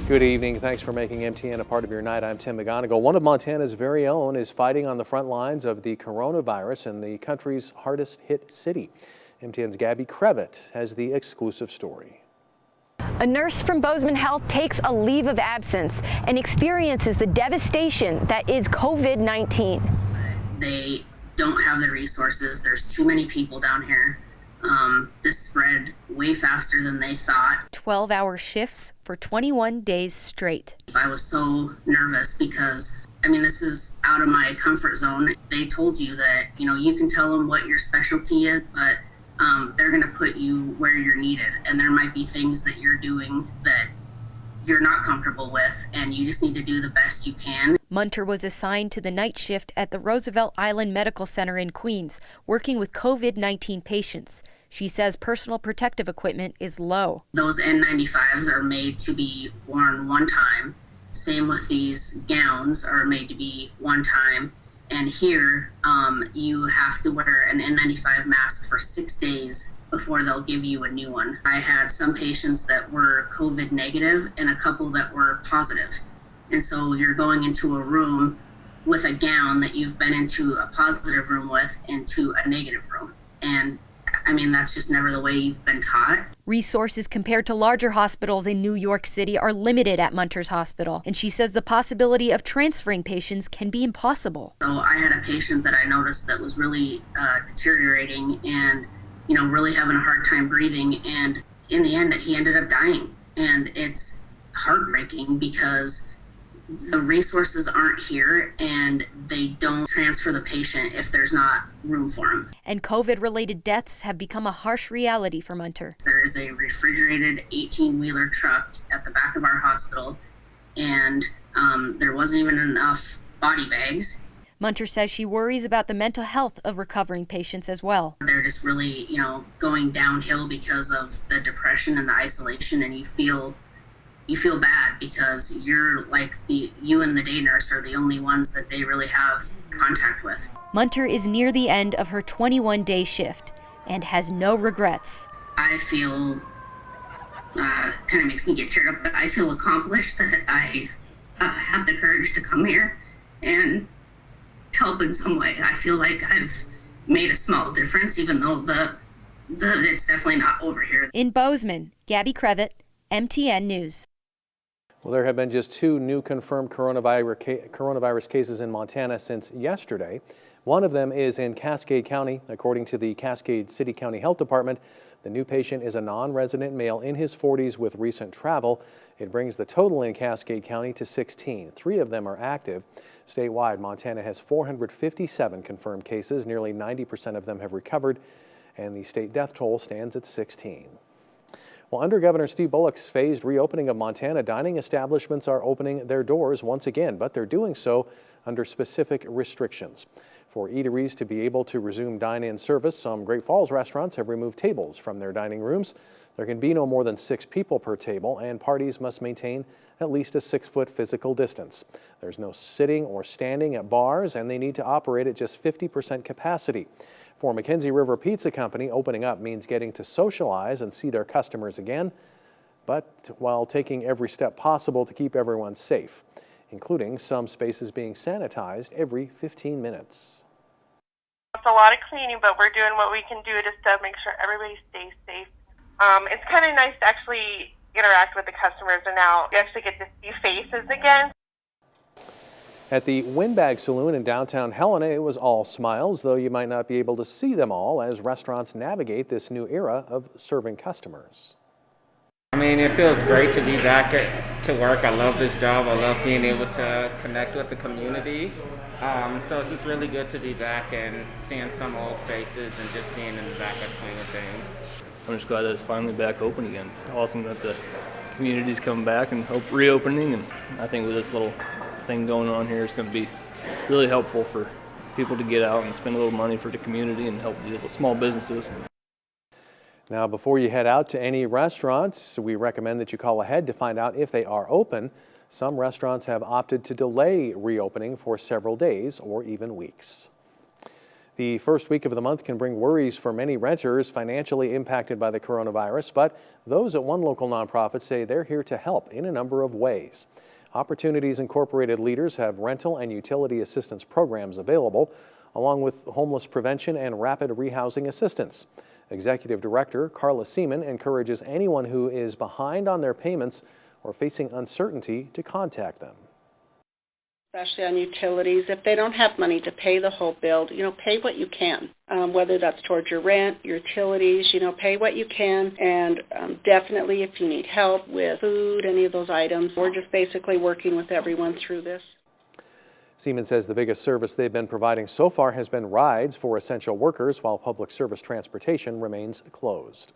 Good evening. Thanks for making MTN a part of your night. I'm Tim McGonigal. One of Montana's very own is fighting on the front lines of the coronavirus in the country's hardest hit city. MTN's Gabby Crevitt has the exclusive story. A nurse from Bozeman Health takes a leave of absence and experiences the devastation that is COVID-19. They don't have the resources. There's too many people down here. This spread way faster than they thought. 12-hour shifts for 21 days straight. I was so nervous because, this is out of my comfort zone. They told you that, you can tell them what your specialty is, but they're going to put you where you're needed. And there might be things that you're doing that you're not comfortable with, and you just need to do the best you can. MUNTER was assigned to the night shift at the Roosevelt Island Medical Center in Queens, working with COVID-19 patients. She says personal protective equipment is low. Those N95s are made to be worn one time. Same with these gowns are made to be one time. And here, you have to wear an N95 mask for 6 days before they'll give you a new one. I had some patients that were COVID negative and a couple that were positive. And so you're going into a room with a gown that you've been into a positive room with into a negative room. And that's just never the way you've been taught. Resources compared to larger hospitals in New York City are limited at MUNTER's hospital, and she says the possibility of transferring patients can be impossible. So I had a patient that I noticed that was really deteriorating and, really having a hard time breathing. And in the end, he ended up dying. And it's heartbreaking because the resources aren't here and they don't transfer the patient if there's not room for them. And COVID-related deaths have become a harsh reality for MUNTER. There is a refrigerated 18-wheeler truck at the back of our hospital, and there wasn't even enough body bags. MUNTER says she worries about the mental health of recovering patients as well. They're just really, going downhill because of the depression and the isolation, and you feel bad because you and the day nurse are the only ones that they really have contact with. MUNTER is near the end of her 21-day shift and has no regrets. I feel, kind of makes me get teared up, but I feel accomplished that I had the courage to come here and help in some way. I feel like I've made a small difference, even though it's definitely not over here. In Bozeman, Gabby Crevitt, MTN News. Well, there have been just 2 new confirmed coronavirus cases in Montana since yesterday. One of them is in Cascade County. According to the Cascade City County Health Department, the new patient is a non-resident male in his 40s with recent travel. It brings the total in Cascade County to 16. 3 of them are active. Statewide, Montana has 457 confirmed cases. Nearly 90% of them have recovered, and the state death toll stands at 16. Well, under Governor Steve Bullock's phased reopening of Montana, dining establishments are opening their doors once again, but they're doing so under specific restrictions. For eateries to be able to resume dine-in service, some Great Falls restaurants have removed tables from their dining rooms. There can be no more than 6 people per table, and parties must maintain at least a 6-foot physical distance. There's no sitting or standing at bars, and they need to operate at just 50% capacity. For Mackenzie River Pizza Company, opening up means getting to socialize and see their customers again, but while taking every step possible to keep everyone safe, including some spaces being sanitized every 15 minutes. It's a lot of cleaning, but we're doing what we can do just to make sure everybody stays safe. It's kind of nice to actually interact with the customers, and now you actually get to see faces again. At the WINDBAG Saloon in downtown Helena, it was all smiles, though you might not be able to see them all as restaurants navigate this new era of serving customers. It feels great to be back to work. I love this job. I love being able to connect with the community. So it's just really good to be back and seeing some old faces and just being in the back of swing of things. I'm just glad that it's finally back open again. It's awesome that the community's coming back and reopening, and I think with this little thing going on here, it's going to be really helpful for people to get out and spend a little money for the community and help these small businesses. Now, before you head out to any restaurants, we recommend that you call ahead to find out if they are open. Some restaurants have opted to delay reopening for several days or even weeks. The first week of the month can bring worries for many renters financially impacted by the coronavirus, but those at one local nonprofit say they're here to help in a number of ways. Opportunities Incorporated leaders have rental and utility assistance programs available, along with homeless prevention and rapid rehousing assistance. Executive Director Carla Seaman encourages anyone who is behind on their payments or facing uncertainty to contact them. Especially on utilities, if they don't have money to pay the whole bill, pay what you can, whether that's towards your rent, your utilities, pay what you can, and definitely if you need help with food, any of those items, we're just basically working with everyone through this. Seaman says the biggest service they've been providing so far has been rides for essential workers while public service transportation remains closed.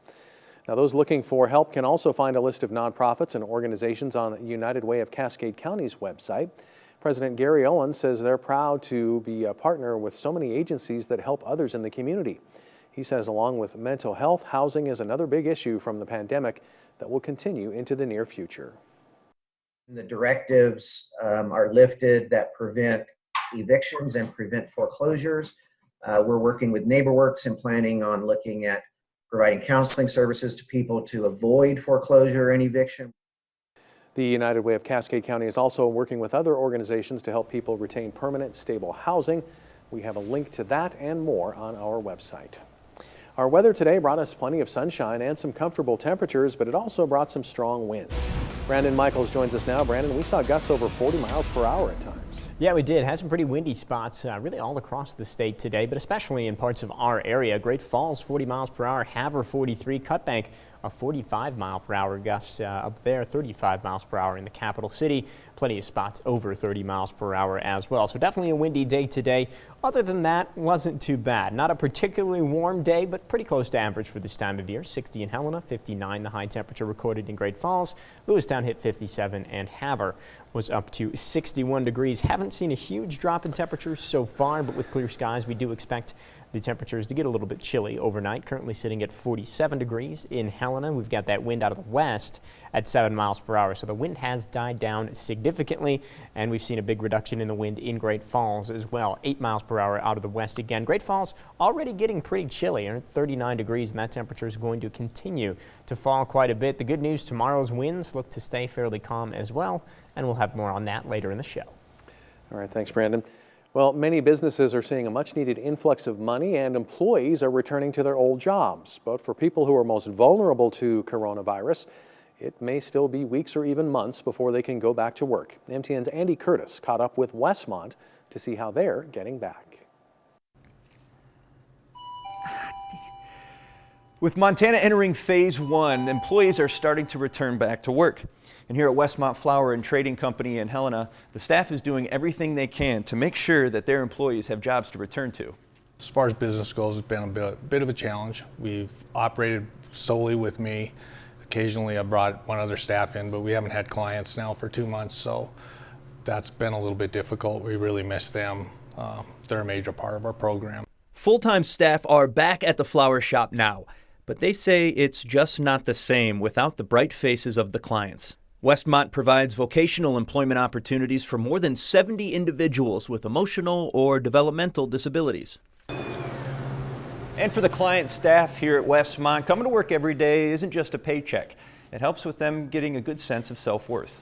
Now, those looking for help can also find a list of nonprofits and organizations on United Way of Cascade County's website. President Gary Owen says they're proud to be a partner with so many agencies that help others in the community. He says along with mental health, housing is another big issue from the pandemic that will continue into the near future. The directives are lifted that prevent evictions and prevent foreclosures. We're working with NeighborWorks and planning on looking at providing counseling services to people to avoid foreclosure and eviction. The United Way of Cascade County is also working with other organizations to help people retain permanent, stable housing. We have a link to that and more on our website. Our weather today brought us plenty of sunshine and some comfortable temperatures, but it also brought some strong winds. Brandon Michaels joins us now. Brandon, we saw gusts over 40 miles per hour at times. Yeah, we did. Had some pretty windy spots really all across the state today, but especially in parts of our area. Great Falls, 40 miles per hour, Havre, 43, Cutbank, a 45 mile per hour gusts up there, 35 miles per hour in the capital city. Plenty of spots over 30 miles per hour as well. So definitely a windy day today. Other than that, wasn't too bad. Not a particularly warm day, but pretty close to average for this time of year. 60 in Helena, 59 the high temperature recorded in Great Falls. Lewistown hit 57 and Havre was up to 61 degrees. Haven't seen a huge drop in temperatures so far, but with clear skies, we do expect the temperatures to get a little bit chilly overnight. Currently sitting at 47 degrees in Helena. We've got that wind out of the west at 7 miles per hour. So the wind has died down significantly, and we've seen a big reduction in the wind in Great Falls as well. 8 miles per hour out of the west again. Great Falls already getting pretty chilly, 39 degrees, and that temperature is going to continue to fall quite a bit. The good news, tomorrow's winds look to stay fairly calm as well, and we'll have more on that later in the show. All right, thanks, Brandon. Well, many businesses are seeing a much-needed influx of money, and employees are returning to their old jobs. But for people who are most vulnerable to coronavirus, it may still be weeks or even months before they can go back to work. MTN's Andy Curtis caught up with Westmont to see how they're getting back. With Montana entering phase 1, employees are starting to return back to work. And here at Westmont Flour and Trading Company in Helena, the staff is doing everything they can to make sure that their employees have jobs to return to. As far as business goes, it's been a bit of a challenge. We've operated solely with me. Occasionally I brought one other staff in, but we haven't had clients now for 2 months, so that's been a little bit difficult. We really miss them. They're a major part of our program. Full-time staff are back at the flour shop now, but they say it's just not the same without the bright faces of the clients. Westmont provides vocational employment opportunities for more than 70 individuals with emotional or developmental disabilities. And for the client staff here at Westmont, coming to work every day isn't just a paycheck. It helps with them getting a good sense of self-worth.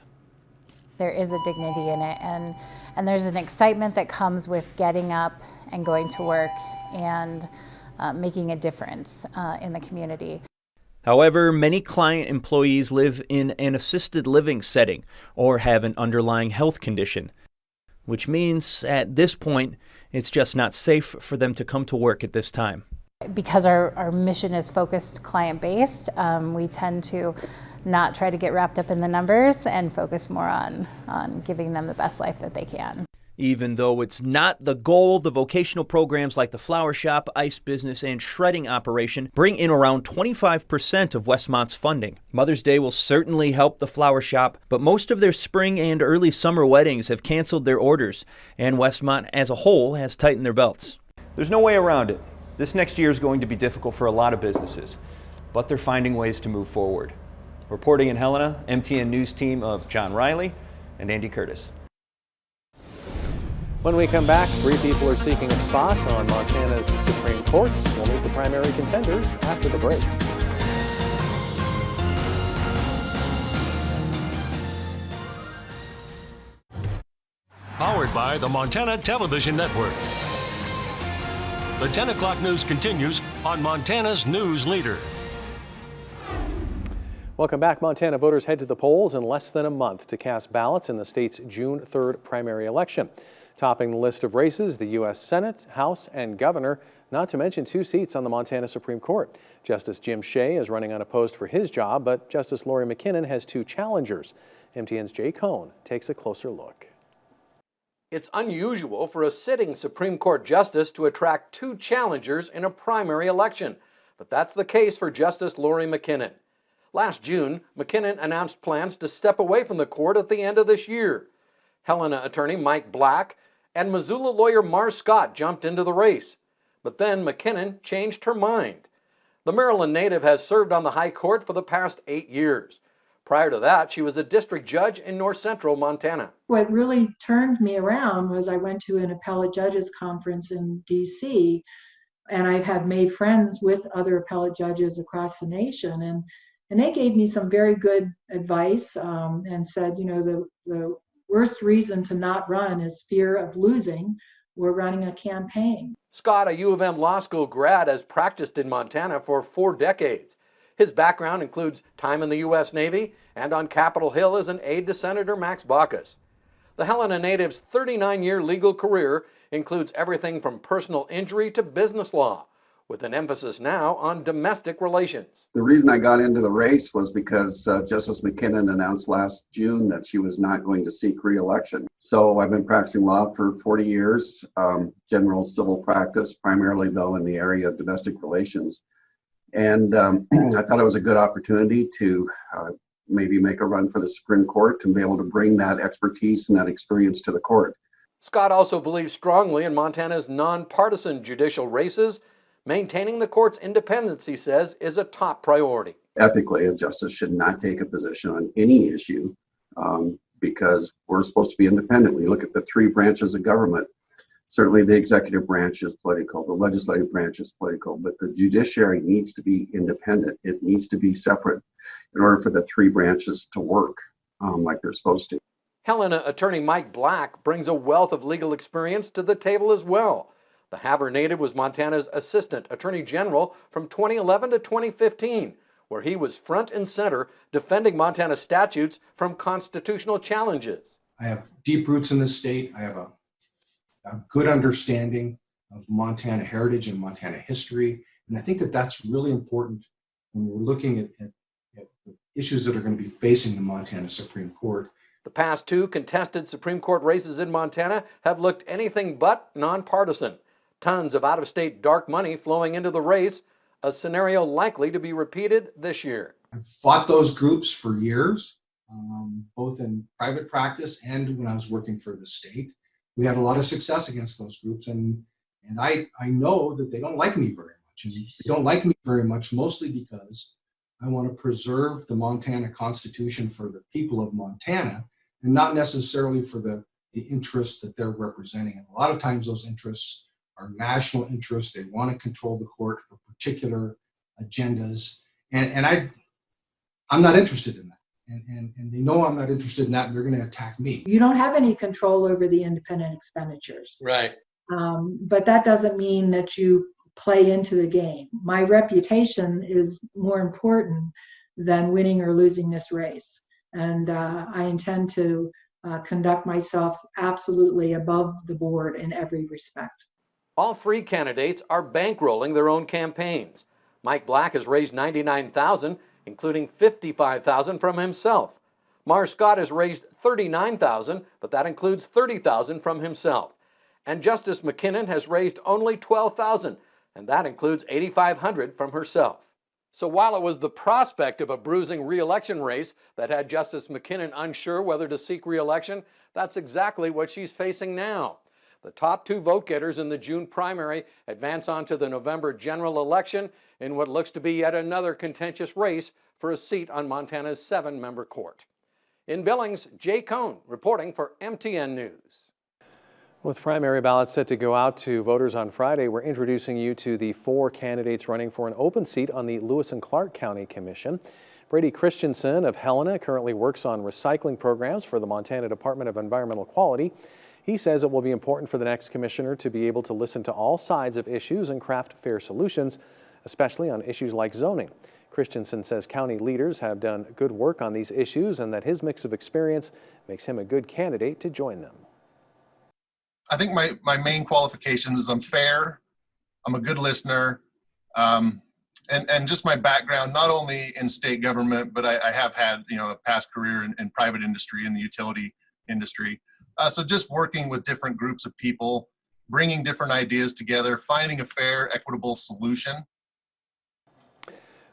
There is a dignity in it, and there's an excitement that comes with getting up and going to work and making a difference in the community. However, many client employees live in an assisted living setting or have an underlying health condition, which means at this point, it's just not safe for them to come to work at this time. Because our mission is focused client-based, we tend to not try to get wrapped up in the numbers and focus more on giving them the best life that they can. Even though it's not the goal, the vocational programs like the flour shop, ice business, and shredding operation bring in around 25% of Westmont's funding. Mother's Day will certainly help the flour shop, but most of their spring and early summer weddings have canceled their orders, and Westmont as a whole has tightened their belts. There's no way around it. This next year is going to be difficult for a lot of businesses, but they're finding ways to move forward. Reporting in Helena, MTN News team of John Riley and Andy Curtis. When we come back, 3 people are seeking a spot on Montana's Supreme Court. We'll meet the primary contenders after the break. Powered by the Montana Television Network. The 10 o'clock news continues on Montana's News Leader. Welcome back. Montana voters head to the polls in less than a month to cast ballots in the state's June 3rd primary election. Topping the list of races, the U.S. Senate, House, and Governor, not to mention 2 seats on the Montana Supreme Court. Justice Jim Shea is running unopposed for his job, but Justice Lori McKinnon has 2 challengers. MTN's Jay Cohn takes a closer look. It's unusual for a sitting Supreme Court justice to attract 2 challengers in a primary election, but that's the case for Justice Lori McKinnon. Last June, McKinnon announced plans to step away from the court at the end of this year. Helena attorney Mike Black and Missoula lawyer Mar Scott jumped into the race, but then McKinnon changed her mind. The Maryland native has served on the High Court for the past 8 years. Prior to that, she was a district judge in north central Montana. What really turned me around was I went to an appellate judges conference in D.C., and I have made friends with other appellate judges across the nation, and they gave me some very good advice and said, you know, the worst reason to not run is fear of losing. We're running a campaign. Scott, a U of M law school grad, has practiced in Montana for 4 decades. His background includes time in the U.S. Navy and on Capitol Hill as an aide to Senator Max Baucus. The Helena native's 39-year legal career includes everything from personal injury to business law, with an emphasis now on domestic relations. The reason I got into the race was because Justice McKinnon announced last June that she was not going to seek re-election. So I've been practicing law for 40 years, general civil practice, primarily though in the area of domestic relations. And I thought it was a good opportunity to maybe make a run for the Supreme Court and be able to bring that expertise and that experience to the court. Scott also believes strongly in Montana's nonpartisan judicial races. Maintaining the court's independence, he says, is a top priority. Ethically, a justice should not take a position on any issue because we're supposed to be independent. When you look at the 3 branches of government, certainly the executive branch is political, the legislative branch is political, but the judiciary needs to be independent. It needs to be separate in order for the 3 branches to work like they're supposed to. Helena attorney Mike Black brings a wealth of legal experience to the table as well. The Havre native was Montana's assistant attorney general from 2011 to 2015, where he was front and center defending Montana statutes from constitutional challenges. I have deep roots in this state. I have a good understanding of Montana heritage and Montana history. And I think that that's really important when we're looking at the issues that are going to be facing the Montana Supreme Court. The past 2 contested Supreme Court races in Montana have looked anything but nonpartisan. Tons of out-of-state dark money flowing into the race, a scenario likely to be repeated this year. I've fought those groups for years, both in private practice and when I was working for the state. We had a lot of success against those groups, and I know that they don't like me very much. And they don't like me very much mostly because I want to preserve the Montana Constitution for the people of Montana and not necessarily for the interests that they're representing. And a lot of times those interests are national interests. They want to control the court for particular agendas. And I'm not interested in that. And they know I'm not interested in that, and they're going to attack me. You don't have any control over the independent expenditures. Right. But that doesn't mean that you play into the game. My reputation is more important than winning or losing this race. And I intend to conduct myself absolutely above the board in every respect. All 3 candidates are bankrolling their own campaigns. Mike Black has raised $99,000, including $55,000 from himself. Mar Scott has raised $39,000, but that includes $30,000 from himself. And Justice McKinnon has raised only $12,000, and that includes $8,500 from herself. So while it was the prospect of a bruising re-election race that had Justice McKinnon unsure whether to seek re-election, that's exactly what she's facing now. The top 2 vote-getters in the June primary advance on to the November general election in what looks to be yet another contentious race for a seat on Montana's 7-member court. In Billings, Jay Cohn reporting for MTN News. With primary ballots set to go out to voters on Friday, we're introducing you to the 4 candidates running for an open seat on the Lewis and Clark County Commission. Brady Christensen of Helena currently works on recycling programs for the Montana Department of Environmental Quality. He says it will be important for the next commissioner to be able to listen to all sides of issues and craft fair solutions, especially on issues like zoning. Christensen says county leaders have done good work on these issues and that his mix of experience makes him a good candidate to join them. I think my main qualifications is I'm fair, I'm a good listener, and just my background, not only in state government, but I have had, a past career in private industry, in the utility industry. So just working with different groups of people, bringing different ideas together, finding a fair, equitable solution.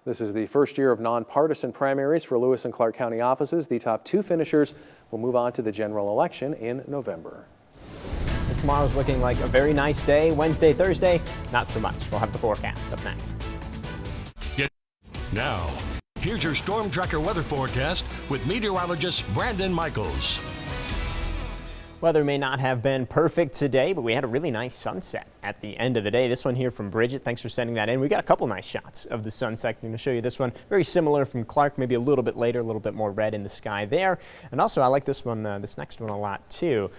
This is the first year of nonpartisan primaries for Lewis and Clark County offices. The top 2 finishers will move on to the general election in November. Tomorrow's looking like a very nice day. Wednesday, Thursday, not so much. We'll have the forecast up next. Now, here's your Storm Tracker weather forecast with meteorologist Brandon Michaels. Weather may not have been perfect today, but we had a really nice sunset at the end of the day. This one here from Bridget, thanks for sending that in. We got a couple nice shots of the sunset. I'm going to show you this one, very similar from Clark, maybe a little bit later, a little bit more red in the sky there. And also, I like this one, this next one a lot too.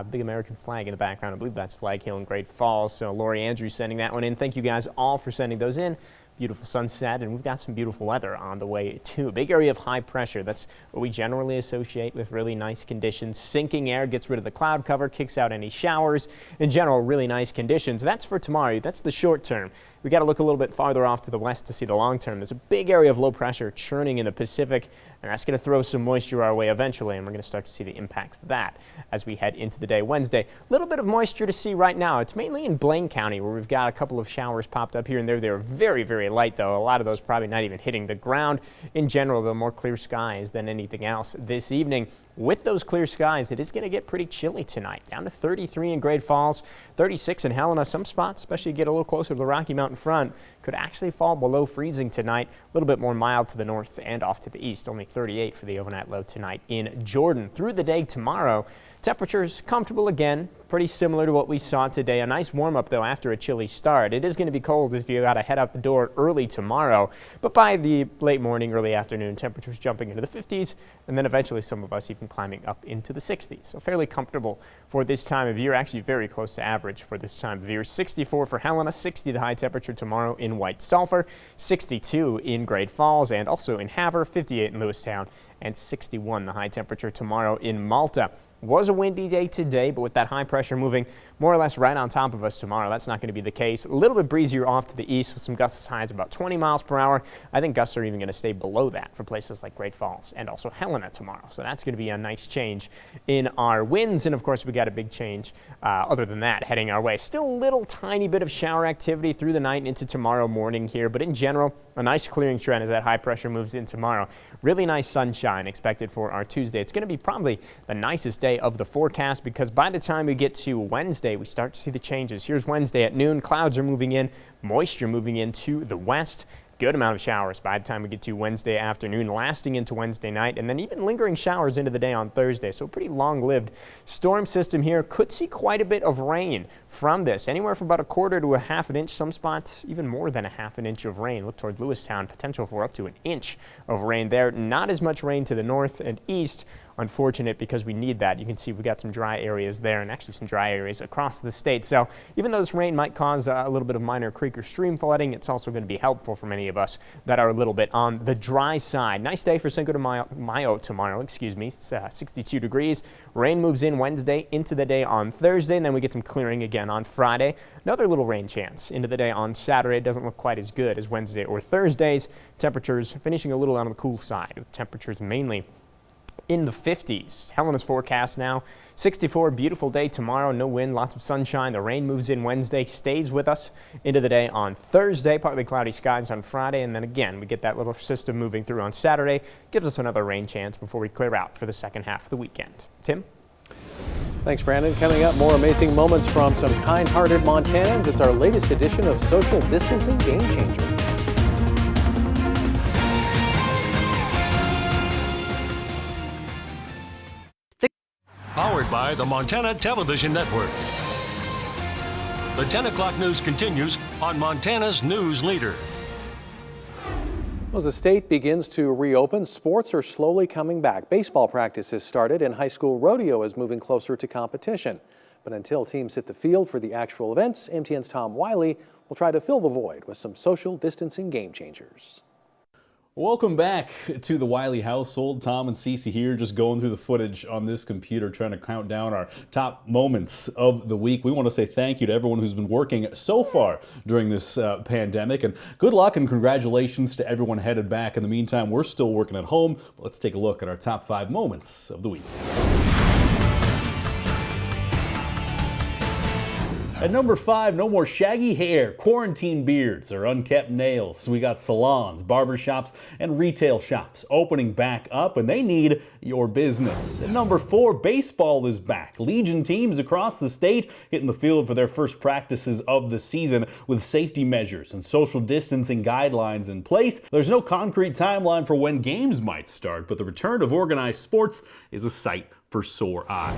Big American flag in the background. I believe that's Flag Hill in Great Falls. So Lori Andrews sending that one in. Thank you guys all for sending those in. Beautiful sunset, and we've got some beautiful weather on the way too. Big area of high pressure. That's what we generally associate with really nice conditions. Sinking air gets rid of the cloud cover, kicks out any showers. In general, really nice conditions. That's for tomorrow. That's the short term. We got to look a little bit farther off to the west to see the long term. There's a big area of low pressure churning in the Pacific, and that's going to throw some moisture our way eventually, and we're going to start to see the impact of that as we head into the day Wednesday. A little bit of moisture to see right now. It's mainly in Blaine County where we've got a couple of showers popped up here and there. They're very, very light though. A lot of those probably not even hitting the ground. In general, though, more clear skies than anything else this evening. With those clear skies, it is going to get pretty chilly tonight. Down to 33 in Great Falls, 36 in Helena. Some spots, especially get a little closer to the Rocky Mountain front, could actually fall below freezing tonight. A little bit more mild to the north and off to the east. Only 38 for the overnight low tonight in Jordan. Through the day tomorrow, temperatures comfortable again, pretty similar to what we saw today. A nice warm up though after a chilly start. It is going to be cold if you got to head out the door early tomorrow, but by the late morning, early afternoon, temperatures jumping into the 50s, and then eventually some of us even climbing up into the 60s. So fairly comfortable for this time of year, actually very close to average for this time of year. 64 for Helena, 60 the high temperature tomorrow in White Sulphur, 62 in Great Falls, and also in Havre, 58 in Lewistown, and 61 the high temperature tomorrow in Malta. Was a windy day today, but with that high pressure moving more or less right on top of us tomorrow, that's not going to be the case. A little bit breezier off to the east with some gusts as high as about 20 miles per hour. I think gusts are even going to stay below that for places like Great Falls and also Helena tomorrow. So that's going to be a nice change in our winds. And of course, we got a big change other than that heading our way. Still a little tiny bit of shower activity through the night and into tomorrow morning here, but in general, a nice clearing trend as that high pressure moves in tomorrow. Really nice sunshine expected for our Tuesday. It's going to be probably the nicest day of the forecast because by the time we get to Wednesday, we start to see the changes. Here's Wednesday at noon. Clouds are moving in, moisture moving into the west. Good amount of showers by the time we get to Wednesday afternoon, lasting into Wednesday night, and then even lingering showers into the day on Thursday. So a pretty long-lived storm system here. Could see quite a bit of rain from this, anywhere from about 1/4 to 1/2 inch. Some spots even more than 1/2 inch of rain. Look toward Lewistown, potential for up to 1 inch of rain there. Not as much rain to the north and east. Unfortunate because we need that. You can see we've got some dry areas there and actually some dry areas across the state. So even though this rain might cause a little bit of minor creek or stream flooding, it's also going to be helpful for many of us that are a little bit on the dry side. Nice day for Cinco de Mayo tomorrow, It's 62 degrees. Rain moves in Wednesday into the day on Thursday, and then we get some clearing again on Friday. Another little rain chance into the day on Saturday. Doesn't look quite as good as Wednesday or Thursdays. Temperatures finishing a little on the cool side, with temperatures mainly in the 50s. Helena's forecast now, 64, beautiful day tomorrow, no wind, lots of sunshine. The rain moves in Wednesday, stays with us into the day on Thursday, partly cloudy skies on Friday, and then again, we get that little system moving through on Saturday, gives us another rain chance before we clear out for the second half of the weekend. Tim? Thanks, Brandon. Coming up, more amazing moments from some kind-hearted Montanans. It's our latest edition of Social Distancing Game Changer. Our powered by the Montana Television Network. The 10 o'clock news continues on Montana's News Leader. As the state begins to reopen, sports are slowly coming back. Baseball practice has started and high school rodeo is moving closer to competition. But until teams hit the field for the actual events, MTN's Tom Wiley will try to fill the void with some social distancing game changers. Welcome back to the Wiley household. Tom and Cece here, just going through the footage on this computer, trying to count down our top moments of the week. We want to say thank you to everyone who's been working so far during this pandemic, and good luck and congratulations to everyone headed back. In the meantime, we're still working at home. Let's take a look at our top 5 moments of the week. At number 5, no more shaggy hair, quarantine beards, or unkept nails. We got salons, barbershops, and retail shops opening back up, and they need your business. At number 4, baseball is back. Legion teams across the state hitting the field for their first practices of the season with safety measures and social distancing guidelines in place. There's no concrete timeline for when games might start, but the return of organized sports is a sight for sore eyes.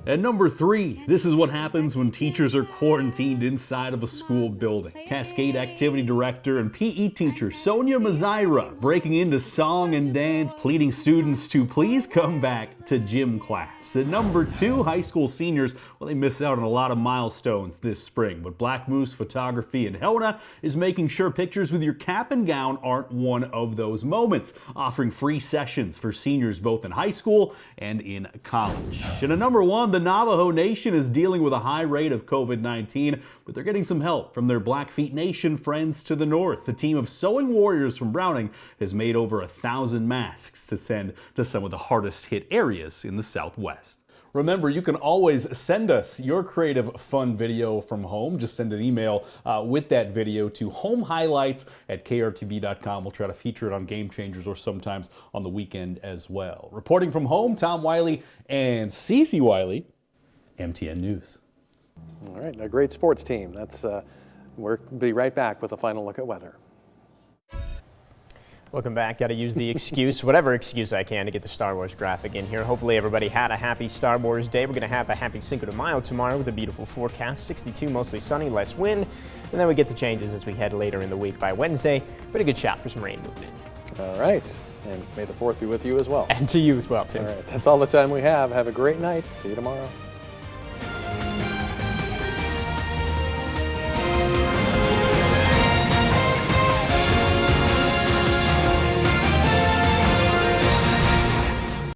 At number 3, this is what happens when teachers are quarantined inside of a school building. Cascade activity director and PE teacher Sonia Mazaira breaking into song and dance, pleading students to please come back to gym class. At number 2, high school seniors, well, they miss out on a lot of milestones this spring, but Black Moose Photography in Helena is making sure pictures with your cap and gown aren't one of those moments, offering free sessions for seniors both in high school and in college. And at number 1, the Navajo Nation is dealing with a high rate of COVID-19, but they're getting some help from their Blackfeet Nation friends to the north. The team of sewing warriors from Browning has made over 1,000 masks to send to some of the hardest hit areas in the Southwest. Remember, you can always send us your creative, fun video from home. Just send an email with that video to homehighlights@krtv.com. We'll try to feature it on Game Changers or sometimes on the weekend as well. Reporting from home, Tom Wiley and Cece Wiley, MTN News. All right, a great sports team. We'll be right back with a final look at weather. Welcome back. Got to use the excuse, whatever excuse I can, to get the Star Wars graphic in here. Hopefully everybody had a happy Star Wars day. We're going to have a happy Cinco de Mayo tomorrow with a beautiful forecast. 62, mostly sunny, less wind. And then we get the changes as we head later in the week. By Wednesday, but a good shot for some rain movement. All right. And may the 4th be with you as well. And to you as well, too. All right. That's all the time we have. Have a great night. See you tomorrow.